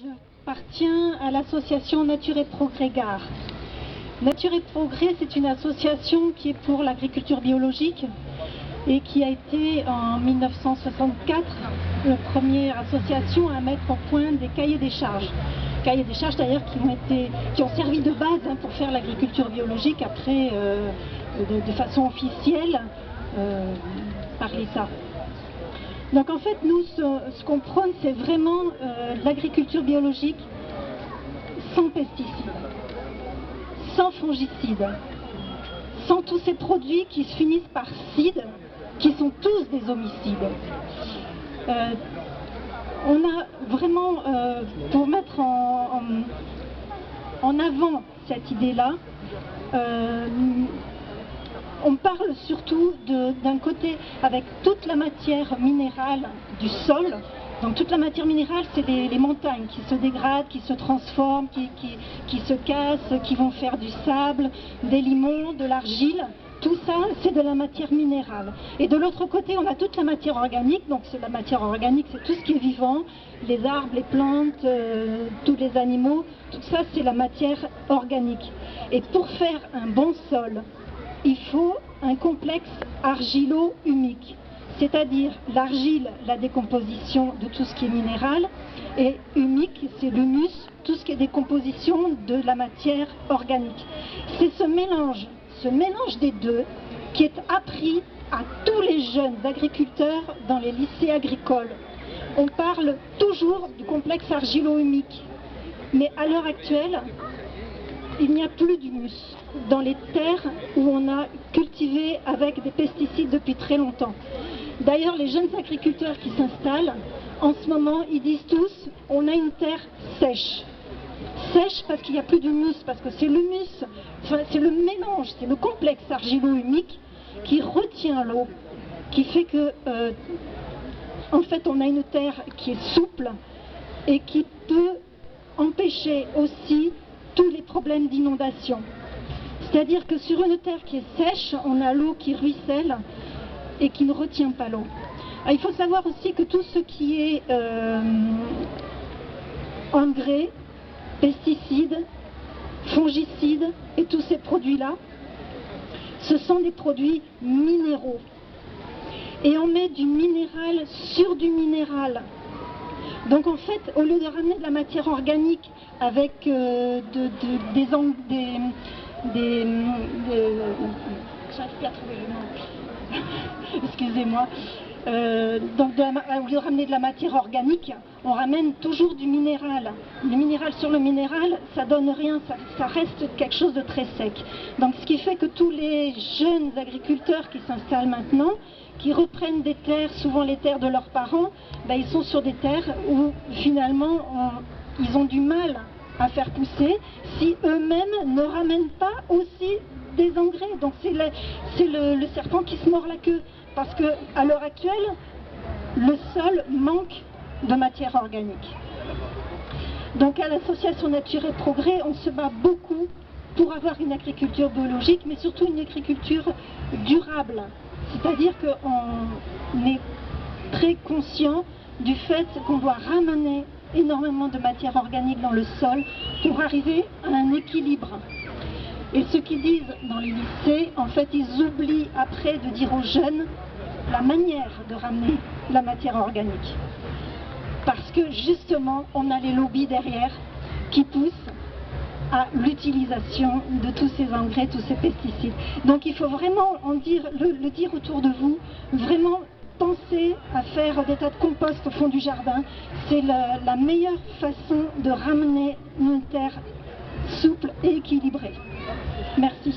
J'appartiens à l'association Nature et Progrès Gard. Nature et Progrès, c'est une association qui est pour l'agriculture biologique et qui a été en 1964 la première association à mettre au point des cahiers des charges. Cahiers des charges d'ailleurs qui ont servi de base pour faire l'agriculture biologique après de façon officielle par l'État. Donc en fait, nous, ce qu'on prône, c'est vraiment l'agriculture biologique sans pesticides, sans fongicides, sans tous ces produits qui se finissent par cides, qui sont tous des homicides. On a vraiment, pour mettre en avant cette idée-là, on parle surtout d'un côté avec toute la matière minérale du sol. Donc toute la matière minérale, c'est les montagnes qui se dégradent, qui se transforment, qui se cassent, qui vont faire du sable, des limons, de l'argile. Tout ça, c'est de la matière minérale. Et de l'autre côté, on a toute la matière organique. Donc la matière organique, c'est tout ce qui est vivant, les arbres, les plantes, tous les animaux. Tout ça, c'est la matière organique. Et pour faire un bon sol, il faut un complexe argilo-humique, c'est-à-dire l'argile, la décomposition de tout ce qui est minéral, et humique, c'est l'humus, tout ce qui est décomposition de la matière organique. C'est ce mélange des deux qui est appris à tous les jeunes agriculteurs dans les lycées agricoles. On parle toujours du complexe argilo-humique, mais à l'heure actuelle, il n'y a plus d'humus dans les terres où on a cultivé avec des pesticides depuis très longtemps. D'ailleurs, les jeunes agriculteurs qui s'installent, en ce moment, ils disent tous, on a une terre sèche. Sèche parce qu'il n'y a plus d'humus, parce que c'est l'humus, c'est le mélange, c'est le complexe argilo-humique qui retient l'eau, qui fait que, en fait, on a une terre qui est souple et qui peut empêcher aussi tous les problèmes d'inondation. C'est-à-dire que sur une terre qui est sèche, on a l'eau qui ruisselle et qui ne retient pas l'eau. Il faut savoir aussi que tout ce qui est engrais, pesticides, fongicides et tous ces produits-là, ce sont des produits minéraux. Et on met du minéral sur du minéral. Donc en fait, au lieu de ramener de la matière organique avec j'arrive plus à trouver le nom, excusez-moi, donc au lieu de ramener de la matière organique, on ramène toujours du minéral. Le minéral sur le minéral, ça donne rien, ça reste quelque chose de très sec. Donc ce qui fait que tous les jeunes agriculteurs qui s'installent maintenant, qui reprennent des terres, souvent les terres de leurs parents, ben, ils sont sur des terres où finalement ils ont du mal à faire pousser si eux-mêmes ne ramènent pas aussi des engrais. Donc c'est le serpent qui se mord la queue, parce qu'à l'heure actuelle, le sol manque de matière organique. Donc à l'association Nature et Progrès, on se bat beaucoup pour avoir une agriculture biologique, mais surtout une agriculture durable. C'est-à-dire qu'on est très conscient du fait qu'on doit ramener énormément de matière organique dans le sol pour arriver à un équilibre. Et ceux qui disent dans les lycées, en fait, ils oublient après de dire aux jeunes la manière de ramener la matière organique. Parce que justement, on a les lobbies derrière qui poussent à l'utilisation de tous ces engrais, tous ces pesticides. Donc il faut vraiment le dire autour de vous, vraiment penser à faire des tas de compost au fond du jardin. C'est la meilleure façon de ramener une terre souple et équilibrée. Merci.